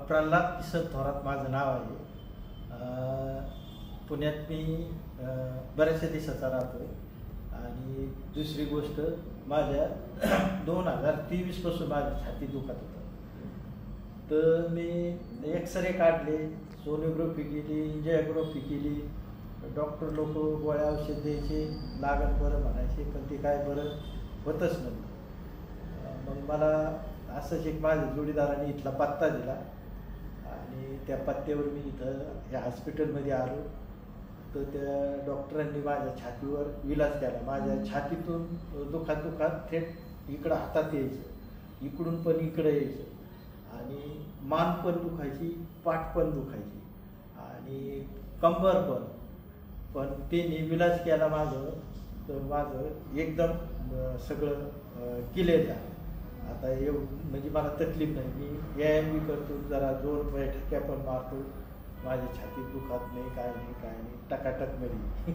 प्रल्हाद किसन थोरात माझं नाव आहे. पुण्यात मी बऱ्याचशा दिवसाचा राहतोय. आणि दुसरी गोष्ट, माझ्या 2023 पासून माझी छाती दुखत होतं. तर मी एक्सरे काढले, सोनोग्राफी केली, एंजिओग्राफी केली. डॉक्टर लोक गोळ्या औषध द्यायचे, लागण बरं म्हणायचे, पण ते काय बरं होतच नव्हतं. मग मला असंच एक माझ्या जोडीदाराने इथला पत्ता दिला आणि त्या पत्त्यावर मी इथं ह्या हॉस्पिटलमध्ये आलो. तर त्या डॉक्टरांनी माझ्या छातीवर इलाज केला. माझ्या छातीतून दुखात थेट इकडं हातात यायचं, इकडून पण इकडं यायचं, आणि मान पण दुखायची, पाठ पण दुखायची आणि कंबर पण ते इलाज केला माझं. तर माझं एकदम सगळं क्लिअर झालं. आता म्हणजे मला तकलीफ नाही. मी व्यायाम बी करतो, जरा 2 बैठक्या पण मारतो. माझ्या छातीत दुखत नाही, काय नाही, टकाटक मध्ये.